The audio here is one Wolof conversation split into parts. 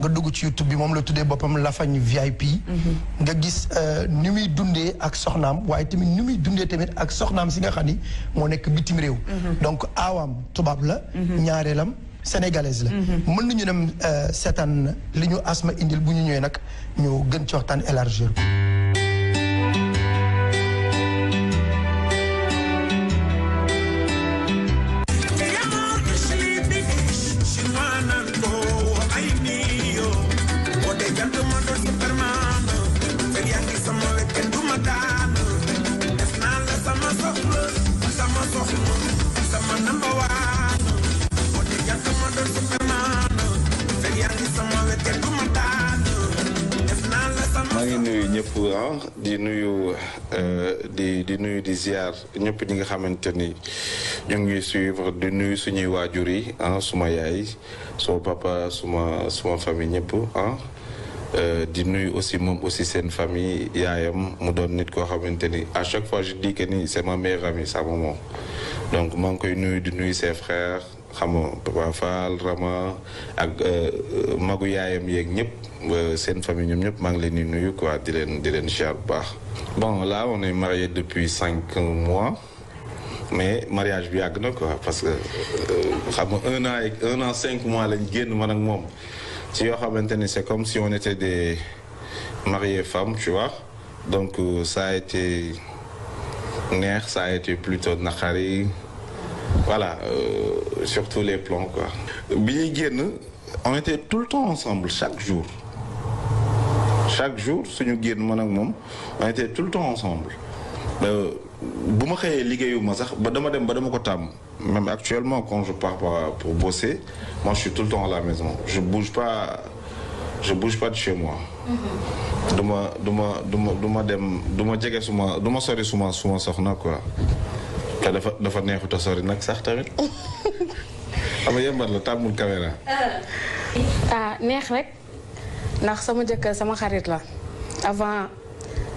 nga dugg ci YouTube bi moom la tuddee boppam Lafagne VIP. nga gis ni muy dundee ak soxnaam waaye tamit ni muy dundee tamit ak soxnaam si nga xam ni moo nekk bitim réew. donc aawam tubaab la. ñaareelam sénégalaise la. mën nañu dem seetaan li ñu Asma indil bu ñu ñëwee nag ñu gën ci waxtaan élargir. di nuyu di ziar ñëpp ñi nga xamante ni ñu ngi suivre di nuyu suñuy waajur yi suma yaay suma papa suma famille ñëpp di nuyu aussi moom aussi seen famille yaayam mu doon nit koo xamante ni à chaque fois je dis que ni c'est ma meilleure amie sa maman donc maa ngi koy nuyu di nuyu ses frères xam nga Papa Fall Rama ak magu yaayam yeeg ñëpp seen famille ñoom ñëpp maa ngi leen di nuyu quoi di leen ziar bu baax. bon là on est marié depuis 5 mois mais mariage bi yàgg na quoi parce que xam nga 1 an 5 mois lañ génn man ak moom ci yoo xamante ni c'est comme si on était des mariés femmes tu vois donc ça a été neex ça a été plutôt naqari voilà sur tous les plans quoi. bi ñuy génn on était tout le temps ensemble chaque jour suñu génn man ak moom on était tout le temps ensemble bu ma xëyee liggéeyuma sax ba dama ko tàmm même actuellement quand je pars pour bosser moi je suis tout le temps à la maison je bouge pas de chez moi. du ma jege du ma sori suma soxna quoi te dafa neexut a sori nag sax tamit xam nga yembar la tàmmul caméra. neex rek ndax sama jëkkër sama xarit la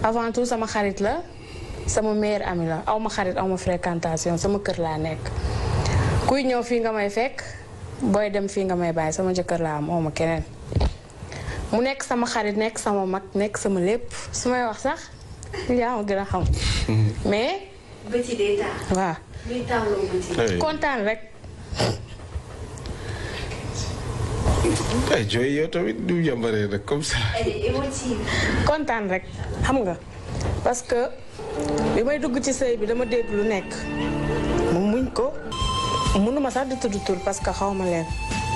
avant tout sama xarit la sama meilleure amie la aw ma xarit aw ma fréquentation sama kër laa nekk kuy ñëw fii nga may fekk booy dem fii nga may bàyyi sama jëkkër laa am aw ma keneen mu nekk sama xarit nekk sama mag nekk sama lépp su may wax sax yaa ma gën a xam mais bëti day taa. waaw. luy taaloo bëti. kontaan rek. ay jooy yow tamit du yambaree rek comme ça. kontaan rek xam nga parce que bi may dugg ci sëy bi dama dégg lu nekk mu muñ ko mënuma sax di tudd tur parce que xaw ma leen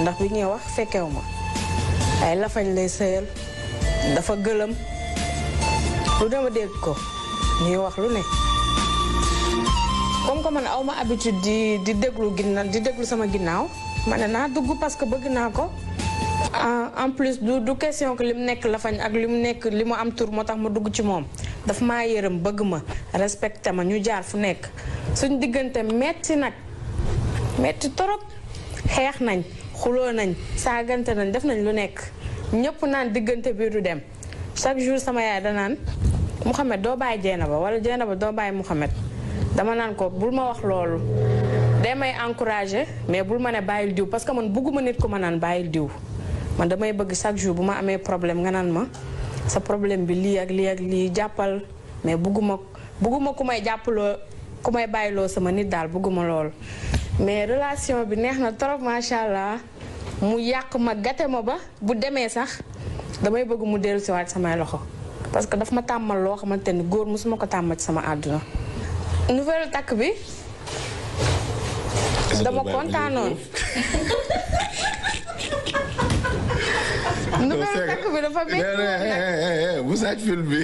ndax bi ñuy wax fekkewu ma ay lafañ lay sëyal dafa gëlëm lu dama dégg ko ñuy wax lu ne. comme que man aw ma habitude di déglu sama ginnaaw ma ne naa dugg parce que bëgg naa ko en plus du question que li mu nekk lafañ ak li mu am tur moo tax ma dugg ci moom daf maa yërëm bëgg ma respecté ma ñu jaar fu nekk suñ diggante metti nag metti torop xeex nañ xuloo nañ saagante nañ def nañ lu nekk ñëpp naan diggante bi du dem chaque jour sama yaay danaan Mouhamed doo bàyyi Jeynaba wala Jeynaba doo bàyyi Mouhamed dama naan ko bul ma wax loolu day may encouragé mais bul ma ne bàyyil diw parce que man bugguma nit ko ma naan bàyyil diw man damay bëgg chaque jour bu ma amee problème nga naan ma sa problème bi lii ak lii ak lii jàppal mais bugguma ku may jàppaloo ku may bàyyiloo sama nit daal bugguma loolu mais relation bi neex na trop macha allah mu yàq ma gate ma ba bu demee sax damay bëgg mu dellu si waat samay loxo parce que daf ma tàmmal loo xamante ni góor mosuma ko tàmmal ci sama àdduna nouvelle takk bi dama kontaanoon nouvelle takk bi dafa métti bu saaj film bi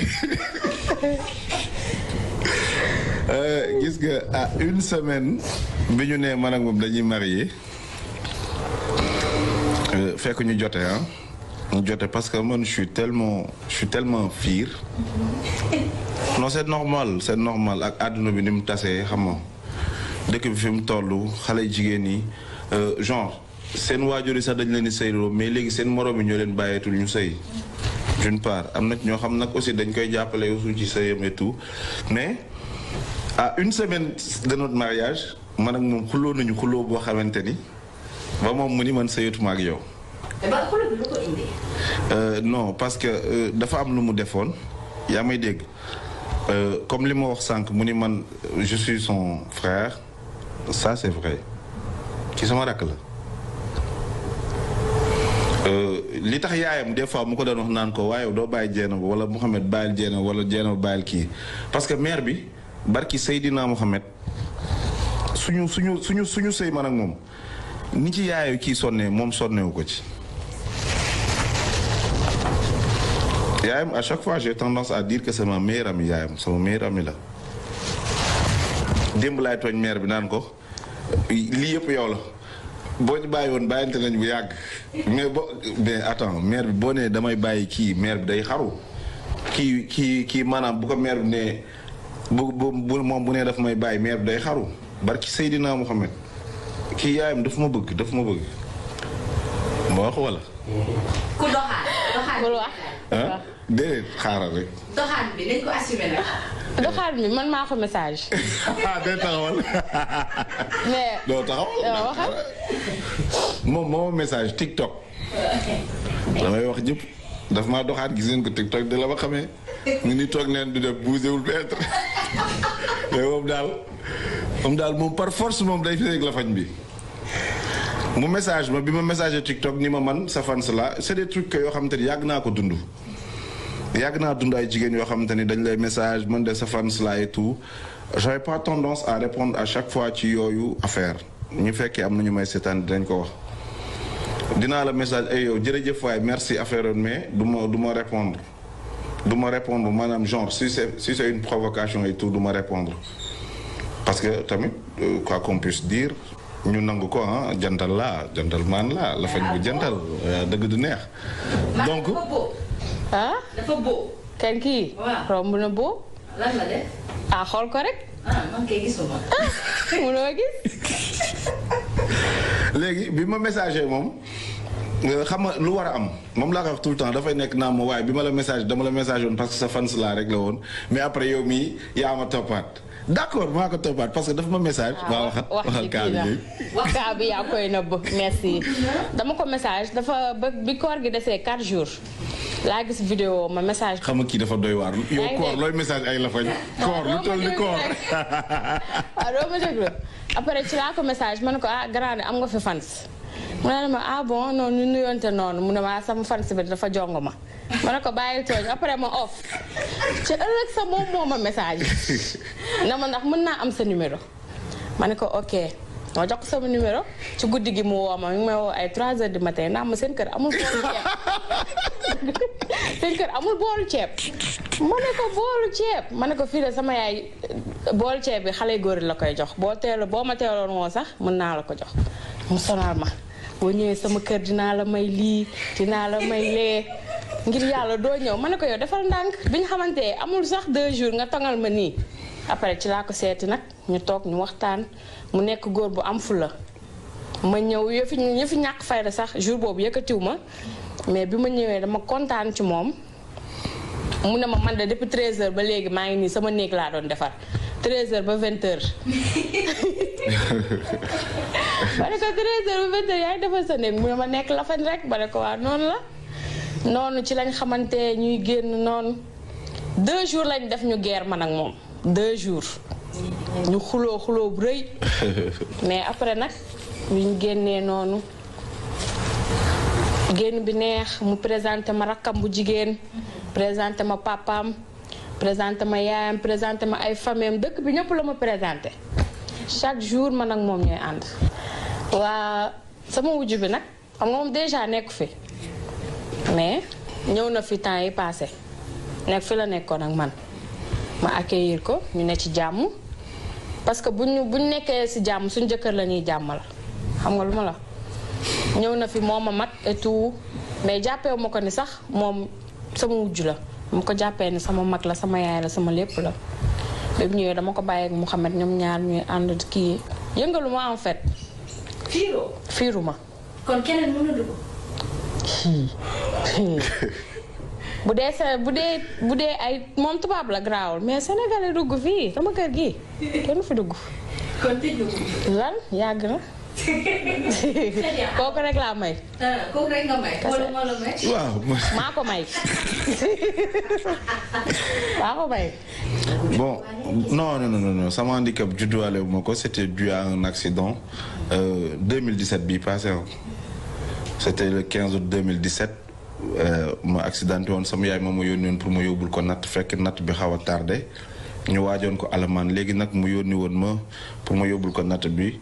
gis nga à une semaine bi ñu ne man ak moom dañuy marié fekk ñu jote ñu jote parce que man je suis tellement fier. non c'est normal ak àdduna bi ni mu tasee xam nga dëkk bi fi mu toll xale jigéen yi genre seen waajur yi sax dañ leen di sëyloo mais léegi seen moroom yi ñoo leen bàyyeetul ñu sëy d'une part am na ñoo xam nag aussi dañ koy jàppale aussi ci sëyam et tout mais à une semaine de notre mariage man ak moom xuloo nañu xuloo boo xamante ni ba moom mu ni man sëyatuma ak yow. ba xuloo bi lu ko indi. non parce que dafa am lu mu defoon yaa may dégg comme li ma wax sànq mu ni man je suis son frère ça c'est vrai ci sama rakk la li tax yaayam des fois mu ko doon wax naan ko waaye doo bàyyi Dieynaba wala Mouhamed bàyyil Dieynaba wala Dieynaba bàyyil kii parce que mère bi barki Seydina Mouhamed suñu sëy man ak moom ni ci yaayu kii sonnee moom sonnewu ko ci yaayam à chaque fois j'ai tendance à dire que c'est ma meilleure amie yaayam sama meilleure amie la démb laay tooñ mère bi naan ko lii yëpp yow la boo ñu bàyyi woon bàyyante nañ bu yàgg mais attends mère bi boo nee damay bàyyi kii mère bi day xaru kii maanaam bu ko mère bi nee bu moom bu nee daf may bàyyi mère bi day xaru barki Seydina Mouhamed kii yaayam daf ma bëgg ma wax wala. ku doxaan. ah déedéet xaaral rek. doxaan bi dañ ko assumer nag. doxaan bi man maa ko message. day taxawal. mais doo taxawal. waxal. moom moo message TikTok. damay wax jëpp daf maa doxaat gis ngeen ko TikTok de la ma xamee. mu ni toog neen du def bougéwul peut-être. mais moom daal par force moom day fi rek la fañ bi. mu message ma bi ma message TikTok ni ma man sa fans la c'est des trucs que yoo xamante ni yàgg naa ko dund. yàgg naa dund ay jigéen yoo xamante ni dañ lay message man de sa fans la et tout j'avais pas tendance à répondre à chaque fois ci yooyu affaire ñu fekkee am na ñu may seetaan dinañ ko wax. dinaa la message ay yow jërëjëf waay merci affaire mais du ma répondre. du ma répondre maanaam genre si c'est une provocation et tout du ma répondre parce que tamit quoi qu'on puisse dire. ñu nangu ko ah jantal gentleman la fañ bu jantal dëgg du neex. donc dafa boo. kenn kii. waaw romb na boo. lan la def. xool ko rek. man kay gisuma. munoo gis. léegi bi ma messager moom xam nga lu war a am moom laa ko wax tout le temps dafay nekk naa ma waaye bi ma la message dama la message woon parce que sa fans laa rek la woon mais après yow mii yaa ma toppaat. d'accord maa ko toppaat parce que dafa ma message. waxal kaa bi léegi. kaa bi yaa koy nëbb merci. dama ko message dafa ba bi koor gi desee 4 jours laa gis vidéo ma message. xam nga kii dafa doy waar. yow koor looy message ay la fañ. koor lu toll ni koor. waaw doo ma déglu après ci laa ko message ma ne ko grande am nga fi fans. mu ne ma bon noonu ñu nuyoonte noonu mu ne ma sama fans bi dafa jongo ma. ma ne ko bàyyil tooñ après ma off ci ëllëg sa moom moo ma message na ma ndax mën naa am sa numéro ma ne ko ok ma jox ko sama numéro ci guddi gi mu woo ma mi ngi may woo ay 3 heures du matin ndax ma seen kër amul boolu ceeb seen kër amul boolu ceeb ma ne ko boolu ceeb ma ne ko fii de sama yaay boolu ceeb bi xale góor la koy jox boo ma teeloon woo sax mën naa la ko jox mu sonal ma boo ñëwee sama kër dinaa la may lii dinaa la may lee ngir yàlla doo ñëw ma ne ko yow defal ndànk bi ñu xamante amul sax 2 jours nga tongal ma nii après ci laa ko seeti nag ñu toog ñu waxtaan mu nekk góor bu am fula ma ñëw yëfi ñàkk fayda sax jour boobu yëkkatiw ma mais bi ma ñëwee dama kontaan ci moom mu ne ma man de depuis 13h ba léegi maa ngi nii sama néeg laa doon defar 13h ba 20h. ma ne ko 13h ba 20h yaa ngi defar sa néeg mu ne ma nekk la fañ rek ba ne ko waa noonu la. noonu ci lañ xamante ñuy génn noonu 2 jours lañ def ñu guerre man ak moom 2 jours ñu xuloo bu rëy mais après nag ñu génnee noonu génn bi neex mu présenté ma rakkam bu jigéen présenté ma papaam présenté ma yaayam présenté ma ay famille dëkk bi ñëpp la ma présenté chaque jour man ak moom ñooy ànd waa sama wujju bi nag xam nga moom déjà nekku fi mais ñëw na fi temps yi passé nekk fi la nekkoon ak man ma accueillir ko ñu ne ci jàmm parce que buñ nekkee ci jàmm suñ jëkkër la ñuy jàmmal xam nga lu ma la ñëw na fi moom a mag et tout mais jàppewu ma ko ni sax moom sama wujju la mu ko jàppee ni sama mag la sama yaay la sama lépp la ba mu ñëwee dama ko bàyyi ak Mouhamed ñoom ñaar ñuy ànd kii yëngalu ma en fait. fiiru ma. kon keneen mën na dugg. bu dee ay moom tubaab la garaawul mais sénégalais dugg fii sama kër gi kenn fi dugg. kon tëj lan yàgg na. kooku rek laa may. kooku rek nga may. wala moo la may. waaw. maa ko may. maa ko may. Bon, non, sama handicap judduwaale wu ma ko c'était dû à un accident 2017 bii passé c'était le 15 août 2017 ma accidenté woon sama yaay moom ma yónni woon pour ma yóbbul ko natt fekk natt bi xaw a tardé ñu waajoon ko alamaan léegi nag mu yónni woon ma pour ma yóbbul ko natt bi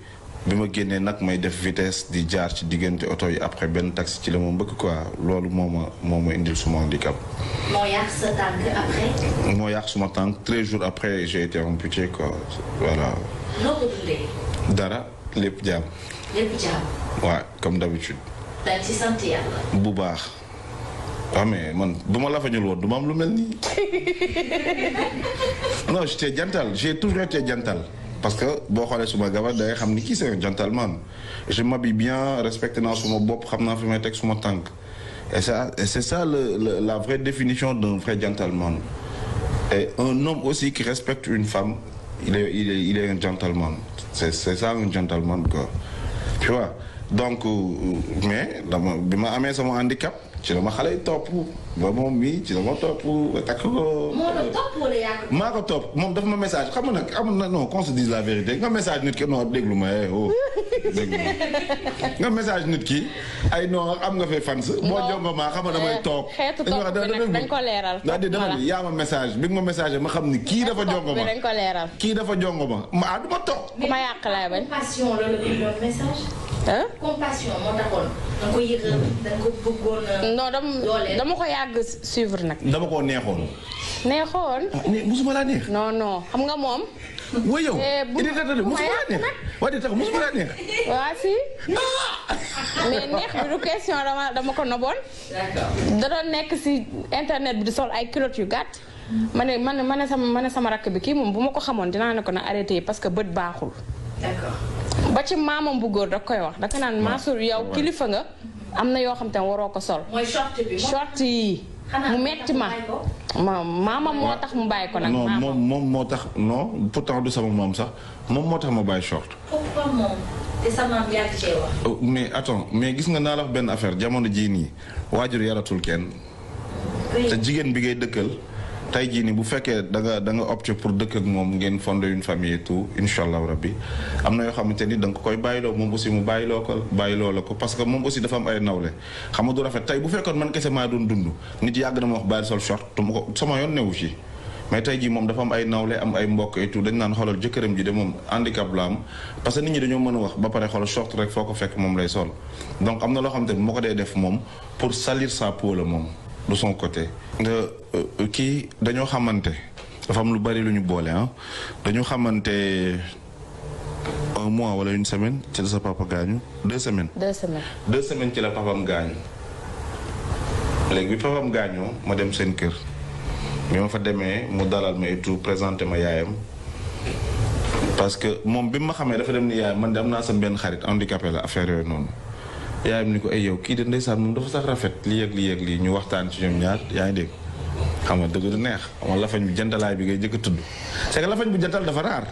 ma génnee nag may def vitesse di jaar ci diggante oto yi après benn taxi ci la ma mbëkk quoi loolu moo ma indil suma handicap. moo yàq sa tànk après. moo yàq suma tànk 13 jours après j'ai été amputé quoi voilà. noo ko dundee. dara lépp jaam. lépp jaam. waaw comme d'habitude. dañ ci sant yàlla. bu baax. waaw mais man bu ma la fa ñul woon du ma am lu mel nii. non j'étais jantal j'ai toujours été jantal. parce que boo xoolee suma gabar da ngay xam ni kii c'est un gentleman je m'habille bien respecté naa suma bopp xam naa fi may teg suma tànk et c'est ça la vraie définition d'un vrai gentleman et un homme aussi qui respecte une femme il est un gentleman c'est ça un gentleman quoi tu vois donc mais bi ma amee sama handicap ci la ma xale yi topp ba moom mii ci la ma topp takk ko. moo la topp wala yaa ko. maa ko topp moom dafa ma message xam nga nag am na non qu'on se dise la vérité nga message nit ki non déglu ma déglu ma nga message nit ki ay non am nga fay fans. boo jongo maa xam nga damay toog. xeetu topp bi nag dañ ko leeral. dama ni yaa ma message bi nga ma message ma xam ni kii dafa jongo ma. dañ ko leeral. kii dafa jongo ma du ma toog. ku ma yàq laay bañ. compassion la bindoon message. compassion moo taxoon. da nga ko yëgal da nga ko bëggoon. non dama ko yàgg suivre nag. dama koo neexoon. neexoon. musuma laa neex. non xam nga moom. woy yow. musuma laa neex. waa di tax musuma laa neex. waa si. mais neex bi du question dama ko noboon. da doon nekk si internet bi di sol ay culottes yu gàtt. ma ne sama rakk bi kii moom bu ma ko xamoon dinaa ne ko na arrêté parce que bët baaxul. d'accord. ba ci maamam bu góor da koy wax da ko naan Mansour yow kilifa nga. am na yoo xam te ne waroo ko sol. mooy short yi mu metti ma. maamam moo tax mu bàyyi ko nag. non moom moo tax non pourtant du sama maam sax moom moo tax ma bàyyi short. pourquoi moom te sa maam yàgg cee wax. mais attends mais gis nga naa la wax benn affaire jamono jii nii waajur yaratul kenn. te jigéen bi ngay dëkkal tey jii nii bu fekkee da nga opté pour dëkk ak moom ngeen fonder une famille et tout incha allah rabbi am na yoo xamante ni da nga ko koy bàyyiloo moom aussi mu bàyyiloo la ko parce que moom aussi dafa am ay nawle xam nga du rafet tey bu fekkoon man kese maa doon dund nit yàgg na ma wax bàyyi sol short te ma ko sama yoon newu ci mais tey jii moom dafa am ay nawle am ay mbokk et tout dañ naan xoolal jëkkëram ji de moom handicap la am parce que nit ñi dañoo mën a wax ba pare xoolal short rek foo ko fekk moom lay sol donc am na loo xamante ni moo ko dee def moom pour salir sa peau la moom de son côté. kii dañoo xamante dafa am lu bari lu ñu boole dañoo xamante 1 mois wala 1 semaine ci la sa papa gaañu 2 semaines. 2 semaines. 2 semaines ci la papam gaañu léegi bi papam gaañoo ma dem seen kër bi ma fa demee mu dalal ma et tout présenté ma yaayam parce que moom bi ma xamee dafa dem ni yaayam man de am naa sa benn xarit handicapé la affaire yooyu noonu. yaayam ni ko ay yow kii de ndeysaan moom dafa sax rafet lii ak lii ak lii ñu waxtaan ci ñoom ñaar yaa ngi dégg xam nga dëgg du neex xam nga lafañ bi jantalaay bi ngay jëkk a tudd c'est que lafañ bu jantal dafa raar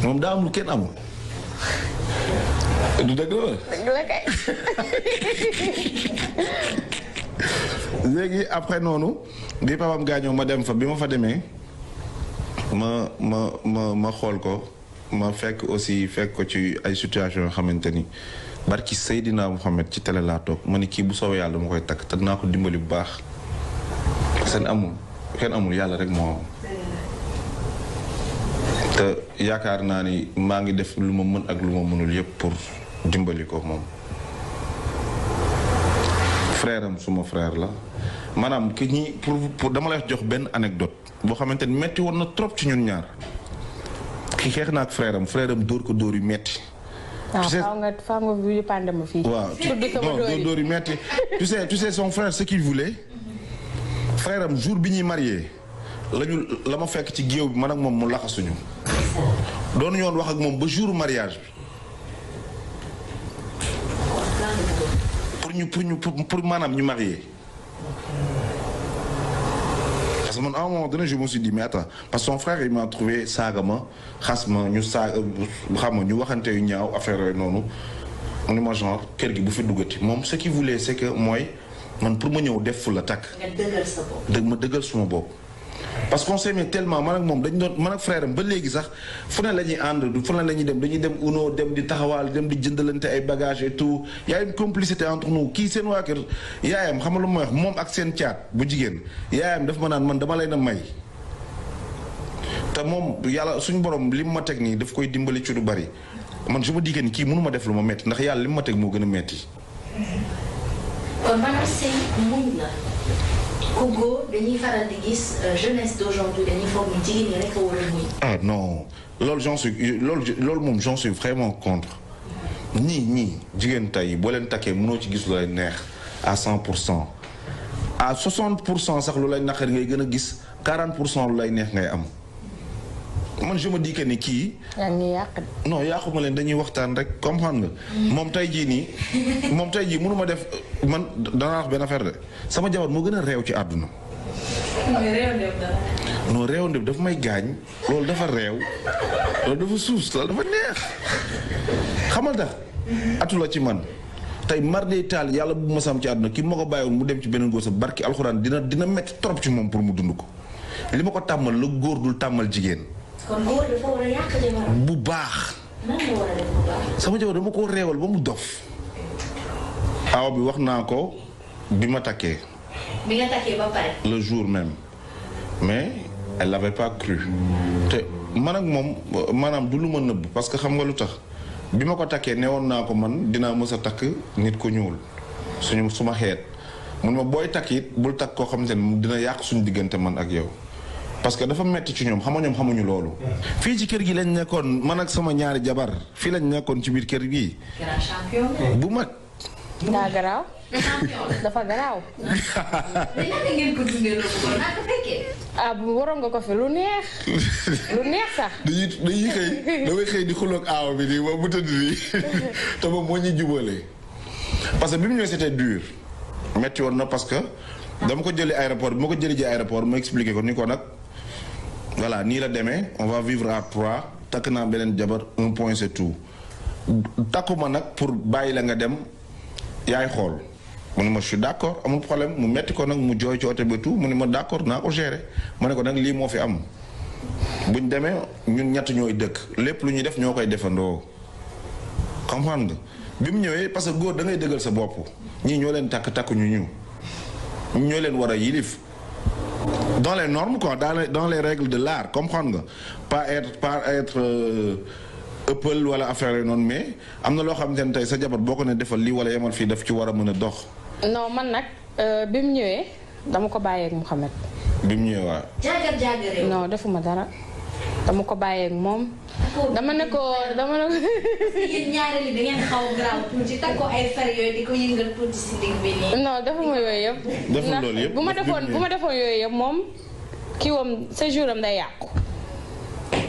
moom daa am lu kenn amul du dëgg la. dëgg la kay. léegi après noonu bi papam gaañoo ma dem fa bi ma fa demee ma xool ko ma fekk ko ci ay situation yoo xamante ni. barki Seydina Mohamed ci télé laa toog ma ni kii bu soobee yàlla dama koy takk te dinaa ko dimbali bu baax seen kenn amul yàlla rek moo am te yaakaar naa ni maa ngi def lu ma mën ak lu ma mënul yépp pour dimbali ko moom frère am suma frère la maanaam ki ñi pour dama lay jox benn anecdote boo xamante ni metti woon na trop ci ñun ñaar ki xeex na ak frère am dóor ko dóor yu metti faaw nga bi pande ma fii. waaw dóor yu metti tu sais son frère ce qu'il voulait frère am jour bi ñuy marié la ma fekk ci géew bi man ak moom mu laxasuñu doonu ñoon wax ak moom ba jour mariage bi pour maanaam ñu marié parce que man à un moment donné je me suis dit mais attends parce que son frère il m'a trouvé saaga ma xas ma ñu saaga xam nga ñu waxante yu ñaaw affaire yooyu noonu mu ne ma genre kër gi bu fi duggati moom ce qu'il voulait c'est que mooy man pour ma ñëw def fu la takk. nga dëggal sa bopp. ma dëggal suma bopp. parce qu'on s'aimait tellement man ak moom dañ doon man ak frère am ba léegi sax fu ne la ñuy ànd fu ne la ñuy dem dañuy dem uno dem di taxawaal dem di jëndalante ay bagages et tout y a une complicité entre nous kii seen waa kër yaayam xam nga lu ma wax moom ak seen caat bu jigéen yaayam daf ma naan man dama leen a may. te moom yàlla suñu borom li mu ma teg nii daf koy dimbali ci lu bari man su ma diggee ni kii mënu ma def lu ma metti ndax yàlla li mu ma teg moo gën a metti. kon maanaam sëy muñ la. ku góor dañuy faral di gis jeunesse d'aujourd'hui dañuy foog ni jigéen ñi rek a war a muñ. ah non loolu moom j'en suis vraiment contre ñii jigéen tey boo leen takkee mënoo ci gis lu lay neex à 100% à 60% sax lu lay naqari ngay gën a gis 40% lu lay neex ngay am man je me dis que ni kii. yaa ngi yàq. non yàquma leen dañuy waxtaan rek comprendre nga. moom tey jii mënu ma def man danaa wax benn affaire de sama jabar moo gën a réew ci àdduna. non réew ndeb dafa may gaañ loolu dafa réew loolu dafa suus loolu dafa neex xamal tax atu la ci man tey mar day taal yàlla bu ma sam ci àdduna ki ma ko bàyyiwoon mu dem ci beneen góor sa barki alxuraan dina metti trop ci moom pour mu dund ko li ma ko tàmmal la góor dul tàmmal jigéen. kon góor dafa war a yàq jabaram. bu baax. nan la war a def bu baax. sama jabar dama ko réewal ba mu dof. aw bi wax naa ko bi ma takkee. bi nga takkee ba pare. le jour même mais elle l'avait pas cru te man ak moom maanaam du lu ma nëbb parce que xam nga lu tax bi ma ko takkee newoon naa ko man dinaa mës a takk nit ko ñuul suma xeet mun ma booy takk it bul takk koo xamante ne dina yàq suñu diggante man ak yow. parce que dafa metti ci ñoom xamuñu loolu. fii ci kër gi lañ nekkoon man ak sama ñaari jabar fii lañ nekkoon ci biir kër gi. grand champion. bu mag. daa garaaw. dafa garaaw. mais naka ngeen ko dundee loolu kon naa ko fekkee. ah bu waroon nga ko fi lu neex. lu neex sax. damay xëy di xuloog aaw bi nii moom bu tëdd nii te moom moo ñuy jubale parce que bi mu ñëwee c'était dur metti woon na parce que dama ko jëli aéroport bi ma ko jëli ji aéroport ma expliqué ko ni ko nag. voilà nii la demee on va vivre à 3 takk naa beneen jabar 1 point c'est tout takkuma nag pour bàyyi la nga dem yaay xool mu ne ma je suis d'accord amul problème mu metti ko nag mu jooy ci oto bi tout mu ne ma d'accord naa ko gérer ma ne ko nag lii moo fi am buñ demee ñun ñett ñooy dëkk lépp lu ñuy def ñoo koy defandoo comprendre nga bi mu ñëwee parce que góor da ngay dëggal sa bopp ñii ñoo leen takkuñu ñu ñoo leen war a yilif dans les normes quoi dans les règles de l'art comprendre nga pas être ëppal wala affaire yi noonu mais am na loo xamante ne tey sa jabar boo ko ne defal lii wala yemal fii daf ci war a mën a dox. non man nag bi mu ñëwee dama ko bàyyeeg Mouhamed. bi mu ñëwee waaw. jaagar non defuma dara dama ko bàyyeeg moom. dama ne ko. yéen ñaareel yi da ngeen xaw a garaaw tuuti takk ko ay fer yooyu di ko yëngal tuuti si digg bi nii. non defuma yooyu yëpp. deful loolu yëpp bu ma defoon yooyu yëpp moom kii woom séjour am day yàqu.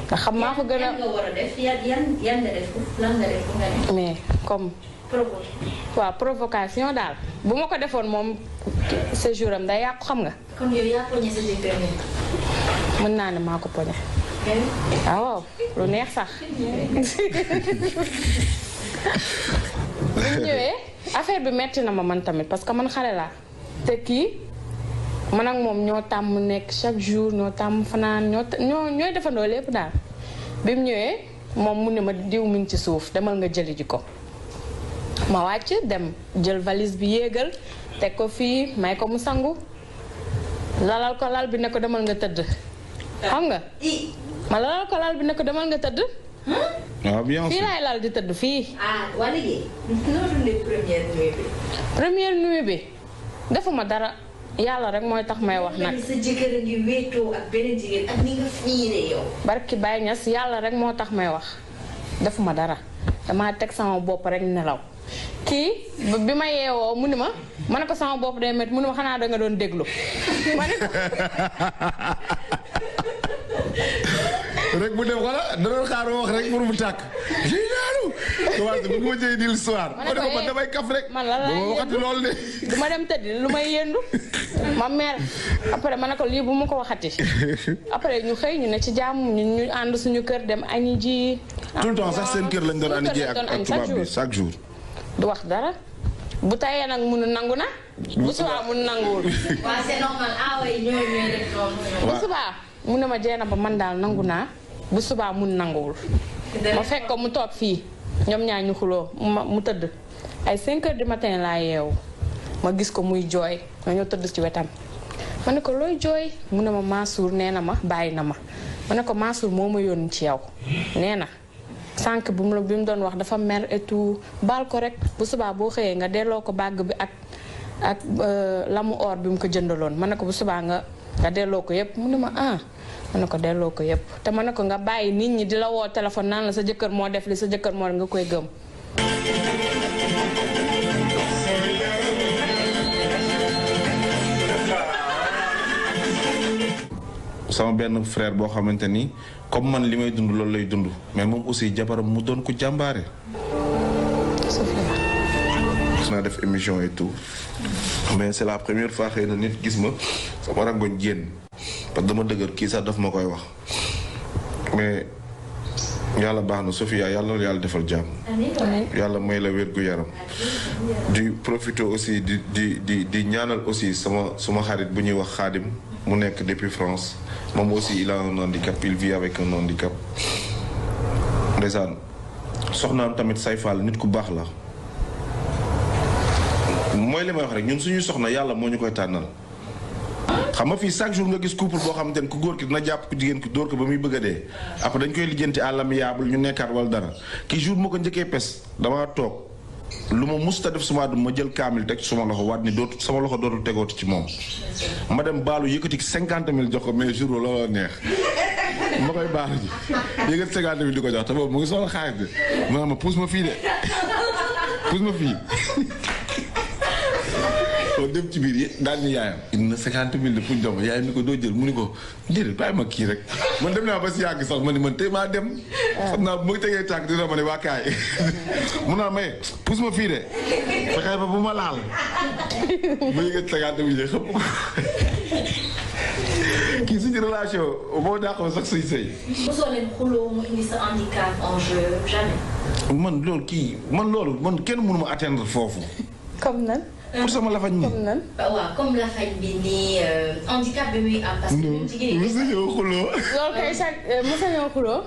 nga xam maa ko gën a. yan nga war a def yan nga def lan nga def nga def. mais comme. waaw provocation daal bu ma ko defoon moom séjour am day yàqu xam nga. kon yow yaa poñe sa jëkkër nii. mën naa ne maa ko poñe. waaw lu neex sax. bu ñëwee affaire bi metti na ma man tamit parce que man xale laa te kii man ak moom ñoo tàmm nekk chaque jour ñoo tàmm fanaan ñooy defandoo lépp daal bi mu ñëwee moom mu ne ma diw mi ngi ci suuf demal nga jëli ji ko ma wàcc dem jël valise bi yéegal teg ko fii may ko mu sangu lalal ko lal bi ne ko demal nga tëdd xam nga ma lalal ko lal bi ne ko demal nga tëdd. ah bien sûr fii laay lal di tëdd fii. waa léegi. noo dundee première nuit bi. première nuit bi defuma dara yàlla rek mooy tax may wax nag. sa jëkkër a ngi wéetoo ak beneen jigéen ak ni nga fiiree yow. barki Baye Niass yàlla rek moo tax may wax defuma dara damaa teg sama bopp rek nelaw kii bi ma yeewoo mu ni ma ne ko sama bopp day métti mu ni ma xanaa da nga doon déglu ma ne ko rek mu dem xala dana xaar wax rek pour mu tàkk lii naanu commencé bu ma jëy dil soir ma ne ko man damay kaf rek man la ba ma waxati loolu de du ma dem tëdd lu may yëndu ma mer après ma ne ko lii bu ma ko waxati après ñu xëy ñu ne ci jàmm ñu ànd suñu kër dem añi ji tout le temps sax seen kër lañ doon añi ji ak tubaab bi chaque jour du wax dara bu tayee nag munu nangu na bu subaa mun nanguwul waaw c'est normal yi ñooy def loolu. bu subaa mu ne ma jeena ba man daal nangu naa bu subaa mun nanguwul ma fekk ko mu toog fii ñoom ñaar ñu xuloo mu tëdd ay 5 heures du matin laa yeewu ma gis ko muy jooy ma ñëw tëdd ci wetam ma ne ko looy jooy mu ne ma Mansour nee na ma bàyyi na ma ne ko Mansour moo ma yónni ci yow nee na sànq bi mu doon wax dafa mer et tout baal ko rek bu subaa boo xëyee nga delloo ko bàgg bi ak lamu or bi mu ko jëndaloon ma ne ko bu subaa nga delloo ko yëpp mu ne ma ma ne ko delloo ko yëpp te ma ne ko nga bàyyi nit ñi di la woo téléphone naan la sa jëkkër moo def li sa jëkkër moo nga koy gëm. sama benn frère boo xamante ni comme man li may dund loolu lay dund mais moom aussi jabaram mu doon ko jàmbaare. naa def émission et tout mais c'est la première fois xëy na nit gis ma sama rangoñ génn parce que dama dëgër kii sax daf ma koy wax mais yàlla baax na Sofia yàlla defal jàmm. yàlla may la wér gu yaram. di profiter aussi di ñaanal aussi suma xarit bu ñuy wax Xaadim mu nekk depuis France moom aussi il a un handicap il vit avec un handicap. ndeysaan soxnaam tamit say Fall nit ku baax la mooy li may wax rek ñun suñuy soxna yàlla moo ñu koy tànnal. xam nga fii chaque jour nga gis couple boo xamante ne ku góor ki dina jàpp ku jigéen ki dóor ko ba muy bëgg a dee après dañ koy lijjanti à l'amiable ñu nekkaat wala dara kii jour moo ko njëkkee pes damaa toog lu ma musta def suma àdduna ma jël kaamil teg suma loxo waat ni dootu sama loxo dootul tegooti ci moom ma dem baalu yëkkati 50 000 jox ko mais jour looloo neex ma koy baalu ji yëkkati 50 000 di ko jox te boobu mu ngi soxla xaalis de mu ne ma puus ma fii de puus ma fii dem ci biir yi daal ni yaayam indi na 50 000 de pour jox ma yaayam ni ko doo jël mu ni ko déedéet bàyyi ma kii rek man dem naa ba si yàgg sax ma ni man tey maa dem xam naa bu ma tegee tànk dina ma ne waa kaay mun naa may pousse ma fii de fexee ba bu ma laal ma yëgat 50 000 de xëpp ko kii suñu relation boo dàqoo sax suy sëy. mosoo leen xuloo mu indi sa handicap en jeu jamais. man loolu kenn mënu ma atteindre foofu. comme nan. pour sama lafañ mi. comme nan. waaw comme lafañ bi nii handicap bi muy am. parce que ñun jigéen ñi. mosuñoo xuloo. loolu kay mosuñoo xuloo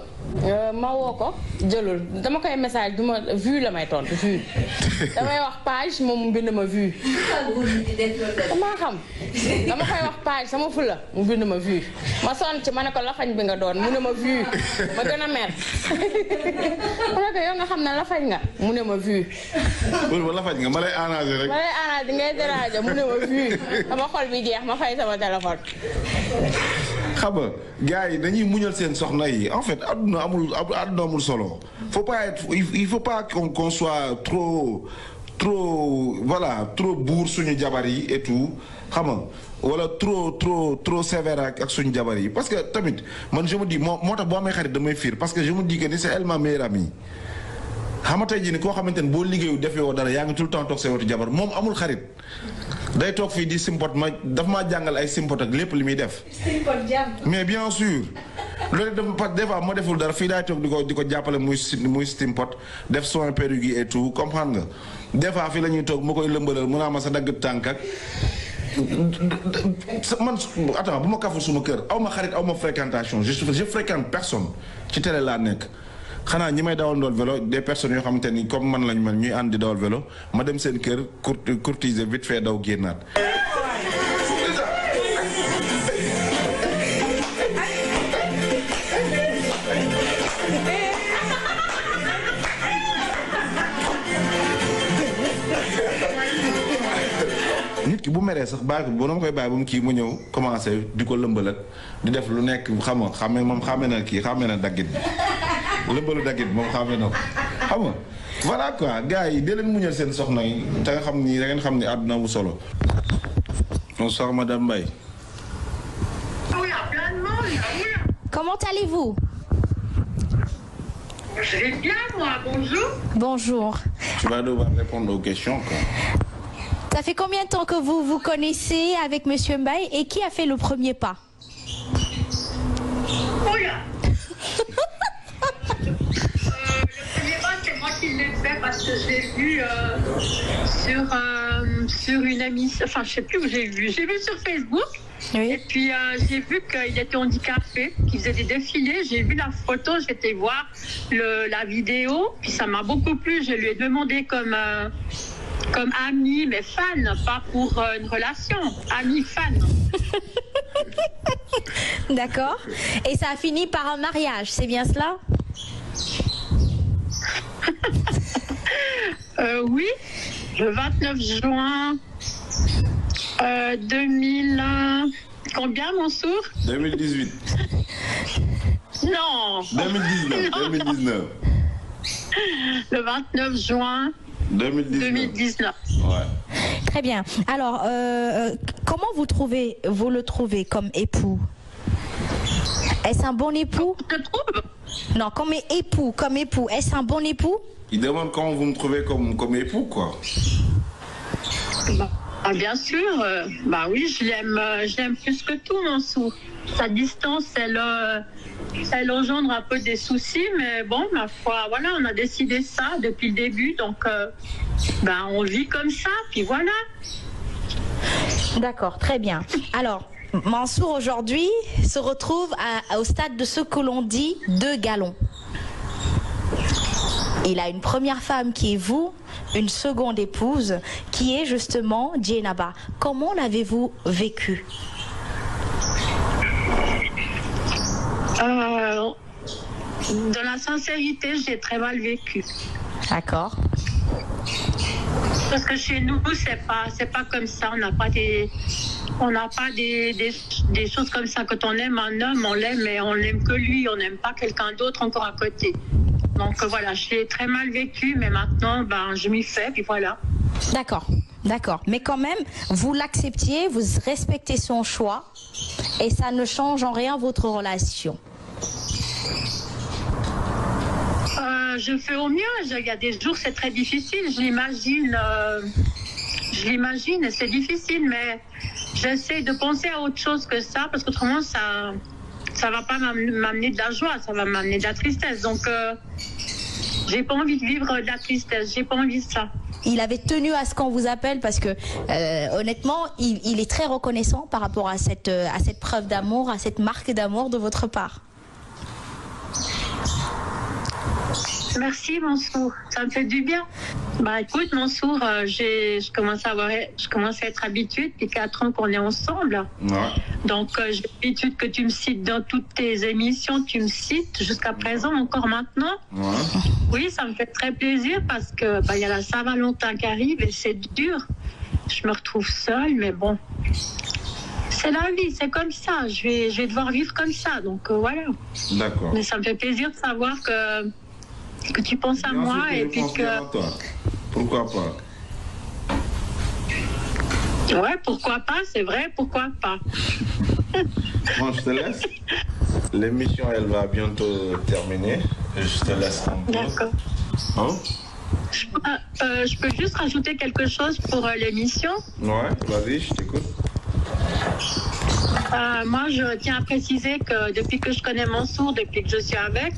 ma woo ko jëlul dama koy message du ma vue la may tontu vue damay wax page moom mu bind ma vue. damaa xam dama koy wax page sama fula mu bind ma vue ma sonn ci ma ne ko lafañ bi nga doon mu ne ma vue ma gën a mer ma ne ko yow nga xam ne lafañ nga mu ne ma vue. loolu ba lafañ nga ma lay arrangé rek. ma lay arrangé ngay déranger mu ne ma vue sama xol bi jeex ma fay sama téléphone. xam nga gars yi dañuy muñal seen soxna yi en fait àdduna amul solo il faut pas qu'on soit trop buur suñu jabar yi et tout xam nga wala trop sévère ak suñu jabar yi parce que tamit man je me dis moo tax boo amee xarit damay fiir parce que je me dis que ni c'est elle ma meilleure amie xam nga tey jii ni koo xamante ne boo liggéeyu defee woo dara yaa ngi tout le temps toog sa wetu jabar moom amul xarit day toog fii di simpot daf maa jàngal ay simpot ak lépp li muy def. mais bien sûr loolu dafa des fois ma deful dara fii daay toog di ko jàppale muy simpot def soin perruque yi et tout comprendre nga des fois fii la ñuy toog ma koy lëmbalal mun naa ma sa dagg tànk ak man attends bu ma kaful suma kër aw ma xarit aw ma fréquentation je fréquente personne ci télé laa nekk. xanaa ñi may dawal ndool vélo des personnes yoo xamante ni comme man lañ mel ñuy ànd di dawal vélo ma dem seen kër courtiser vite fait daw génnaat. nit ki bu meree sax bàyyi ko boo dama koy bàyyi ba mu kii mu ñëw commencé di ko lëmbal ak di def lu nekk xam nga xàmme na kii xàmme na daggit bi. lëmbalu daggit moom xamee na ko xam nga voilà quoi gars yi dee leen muñal seen soxna yi te nga xam ni da ngeen xam ni àdduna bu solo. bonsoir madame Mbaye. Comment allez-vous? Je vais bien, moi, bonjour. Bonjour. Tu vas devoir répondre aux questions, quoi. Ça fait combien de temps que vous vous connaissez avec Monsieur Mbaye et qui a fait le premier pas? Oula. Le premier pas, c'est moi qui l'ai fait parce que je l'ai vu sur une émission, enfin, je sais plus où j'ai vu. J'ai vu sur Facebook. Oui. Et puis j'ai vu qu'il était handicapé, qu'il faisait des défilés. J'ai vu la photo, j'ai été voir la vidéo, puis ça m'a beaucoup plu. Je lui ai demandé comme ami, mais fan, pas pour une relation, ami fan. D'accord. Et ça a fini par un mariage, c'est bien cela? Oui, le 29 juin 2000. Combien, Mansour? 2018. Non. 2019. Non. 2019. Le 29 juin 2019. Ouais. Très bien. Alors, comment vous le trouvez comme époux? Est-ce un bon époux? Je trouve. Non, comme époux. Est-ce un bon époux? Il demande comment vous me trouvez comme époux, quoi. Ah, bien sûr, bah oui, je l'aime plus que tout, Mansour. Sa distance, elle engendre un peu des soucis, mais bon, ma foi, voilà, on a décidé ça depuis le début, donc on vit comme ça, puis voilà. D'accord, très bien. Alors, Mansour aujourd'hui se retrouve au stade de ce que l'on dit 2 galons. Il a une première femme qui est vous, une seconde épouse qui est justement Djenaba. Comment l'avez-vous vécu? Dans la sincérité, j'ai très mal vécu. D'accord. Parce que chez nous, c'est pas comme ça. On n'a pas des choses comme ça. Quand on aime un homme, on l'aime, mais on l'aime que lui. On n'aime pas quelqu'un d'autre encore à côté. Donc voilà, je l'ai très mal vécu, mais maintenant, je m'y fais, puis voilà. D'accord. Mais quand même, vous l'acceptiez, vous respectez son choix, et ça ne change en rien votre relation. Je fais au mieux. Il y a des jours, c'est très difficile. Je l'imagine, et c'est difficile, mais j'essaie de penser à autre chose que ça, parce qu'autrement, ça va pas m'amener de la joie, ça va m'amener de la tristesse. Donc, j'ai pas envie de vivre de la tristesse, j'ai pas envie de ça. Il avait tenu à ce qu'on vous appelle parce que, honnêtement, il est très reconnaissant par rapport à cette preuve d'amour, à cette marque d'amour de votre part. Merci, Mansour, ça me fait du bien. Écoute, Mansour, je commence à être habituée depuis 4 ans qu'on est ensemble. Ouais. Donc, j'ai l'habitude que tu me cites dans toutes tes émissions, tu me cites jusqu'à présent, encore maintenant. Ouais. Oui, ça me fait très plaisir parce que il y a la Saint-Valentin qui arrive et c'est dur. Je me retrouve seule, mais bon, c'est la vie, c'est comme ça. Je vais devoir vivre comme ça, donc voilà. D'accord. Mais ça me fait plaisir de savoir que tu penses à moi et puis que... À toi. Pourquoi pas? Ouais, pourquoi pas, c'est vrai, pourquoi pas. Bon, je te laisse. L'émission, elle va bientôt terminer. Je te laisse un peu. D'accord. Hein? Je peux juste rajouter quelque chose pour l'émission. Ouais, vas-y, je t'écoute. Moi, je tiens à préciser que depuis que je connais Mansour, depuis que je suis avec,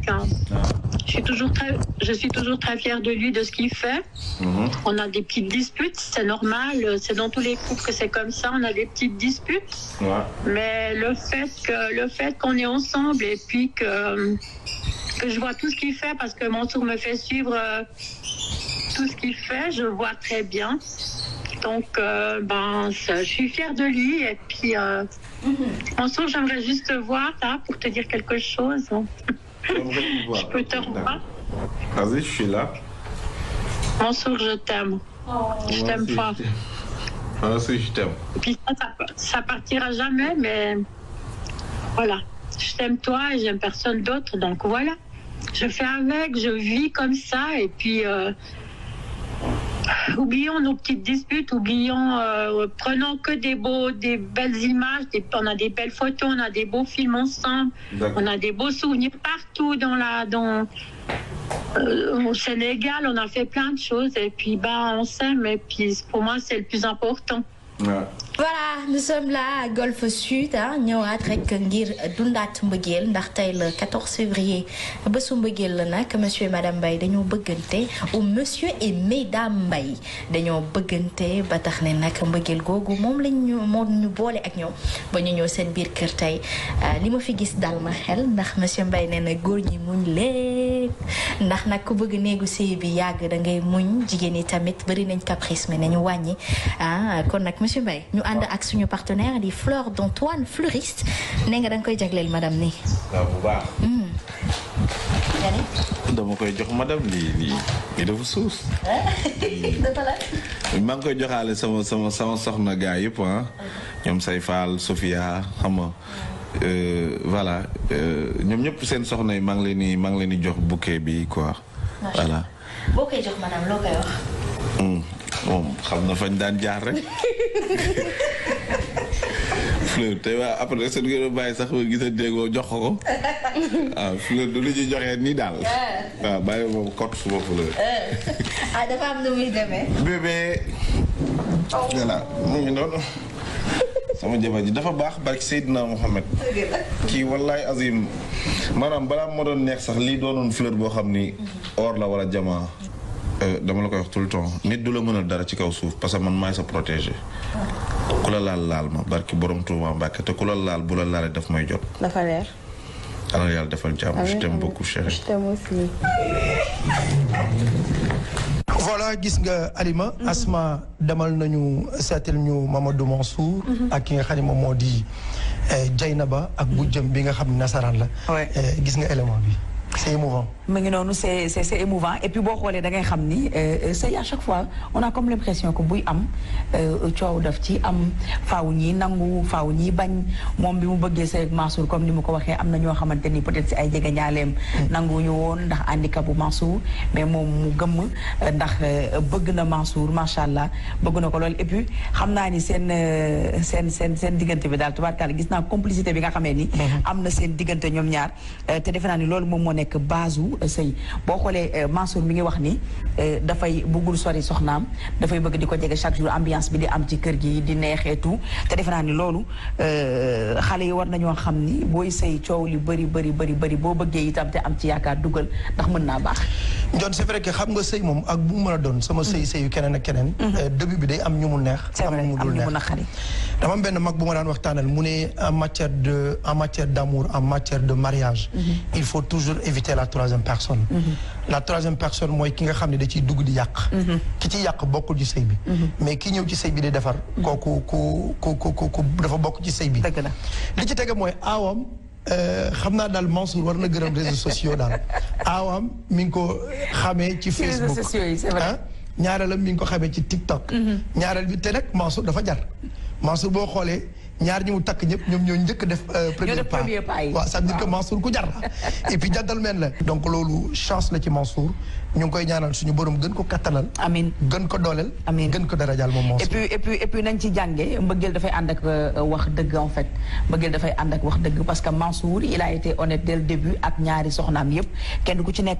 je suis toujours très fière de lui, de ce qu'il fait. Mm-hmm. On a des petites disputes, c'est normal, c'est dans tous les couples que c'est comme ça, on a des petites disputes. Ouais. Mais le fait qu'on est ensemble et puis que je vois tout ce qu'il fait, parce que Mansour me fait suivre tout ce qu'il fait, je vois très bien. Donc, je suis fière de lui. Et puis, Mansour, j'aimerais juste te voir là, pour te dire quelque chose. Je peux te revoir? Vas-y, je suis là. Mansour, je t'aime. Je t'aime fort. Moi aussi, je t'aime. Et puis ça partira jamais, mais voilà. Je t'aime toi et j'aime personne d'autre, donc voilà. Je fais avec, je vis comme ça, et puis oublions nos petites disputes, prenons que des belles images, on a des belles photos, on a des beaux films ensemble, on a des beaux souvenirs partout au Sénégal, on a fait plein de choses et puis on s'aime et puis pour moi c'est le plus important. Voilà, nous sommes là à Golf Sud ñëwaat rek ngir dundaat mbëggeel ndax tey le 14 février bésu mbëggeel la nag monsieur et madame Mbaye dañoo bëggante ou monsieur et mesdames Mbaye dañoo bëggante ba tax ne nag mbëggeel googu moom ñu boole ak ñoom ba ñu ñëw seen biir kër tey li ma fi gis dal ma xel ndax monsieur Mbaye nee na góor ñi muñ leen ndax nag ku bëgg négocier bi yàgg da ngay muñ jigéen ñi tamit bari nañ caprice mais nañu wàññi kon nag monsieur Mbaye ñu ànd ak suñu partenaire di Fleur d'Antoine fleuriste nee nga da nga koy jagleel madame nii. waaw bu baax. dama koy jox madame lii dafa suus. dafa la. maa ngi koy joxaale sama soxna gaa yëpp ñoom say Fall Sophia xam nga voilà ñoom ñëpp seen soxna yi maa ngi leen di jox bouquet bi quoi. voilà. boo koy jox madame loo koy wax. moom xam na fañ daan jaar rek. Fleur te waa après seen gën a bàyyi sax ba gis a déggoo jox ko waaw Fleur du lu ñuy joxee nii daal. waaw bàyyi moom kot suma Fleur. dafa am nu muy demee. bébé. voilà mu ngi noonu. sama jabar ji dafa baax barki Seydina Mohamed. kii wallaay azim maanaam balaa ma doon neex sax lii doonoon Fleur boo xam ni or la wala jamaa. dama la koy wax tout le temps nit du la mënal dara ci kaw suuf parce que man maay sa protégé. ku la laal ma barki borom Tuuba Mbàkke te ku la laal bu la laalee daf may jot. dafa leer. alors yàlla defal jàmm. je t'aime beaucoup chérie. je t'aime aussi. voilà gis nga Alima. Asma demal nañu seetal ñu Mamadou Mansour. ak ki nga xam ne moom moo di Dieynaba ak bu jëm bi nga xam ne nasaraan la. gis nga élément bi. c'est émouvant. mu ngi noonu c'est émouvant et puis boo xoolee da ngay xam ni c'est à chaque fois on a comme l'impression que buy am coow daf ci am faaw ñii nangu faaw ñii bañ moom bi mu bëggee sëy ak Mansour comme ni mu ko waxee am na ñoo xamante ni peut-être si ay jege ñaaleem nanguwuñu woon ndax handicap bu Mansour mais moom mu gëmm ndax bëgg na Mansour macha allah bëgg na ko lool et puis xam naa ni seen diggante bi daal tubaarkàlla gis naa complicité bi nga xamee ni am na seen diggante ñoom ñaar te defe naa ni loolu moom moo nekk base sëy boo xoolee Mansour mi ngi wax ni dafay bëggul sori soxnaam dafay bëgg di ko jege chaque jour ambiance bi di am ci kër gi di neexee tout te defe naa ni loolu xale yi war nañoo xam ni booy sëy coow li bëri boo bëggee itam te am ci yaakaar dugal ndax mën naa baax. John c'est vrai que xam nga sëy moom ak bu mu mën a doon sama sëyu keneen ak keneen. début bi day am ñu mu neex. am ñu mu dul neex dama am benn mag bu ma daan waxtaanal mu ne en matière d'amour en matière de mariage. il faut toujours éviter la troisième personne. la troisième personne mooy ki nga xam ne da ciy dugg di yàq. ki ci yàq bokkul ci sëy bi. mais ki ñëw ci sëy bi di defar. kooku ku dafa bokk ci sëy bi. dëgg la li ci tege mooy aawam. xam naa daal Mansour war na gërëm réseaux sociaux daal aawam mi ngi ko xamee ci Facebook réseaux sociaux yi c'est vrai. ñaareelam mi ngi ko xamee ci TikTok. ñaareel bi te nag Mansour dafa jar Mansour boo xoolee ñaar ñi mu takk ñëpp ñoom ñoo njëkk def premier pas waaw ça veut dire que Mansour ku jar la et puis gentleman la donc loolu chance la ci Mansour ñu ngi koy ñaanal suñu borom gën ko kattanal. amiin gën ko dooleel. amiin gën ko darajaal moom Mansour. et puis nañ ci jàngee mbëggeel dafay ànd ak wax dëgg en fait mbëggeel dafay ànd ak wax dëgg parce que Mansour il a été honnête dès le début ak ñaari soxnaam yëpp kenn ku ci nekk.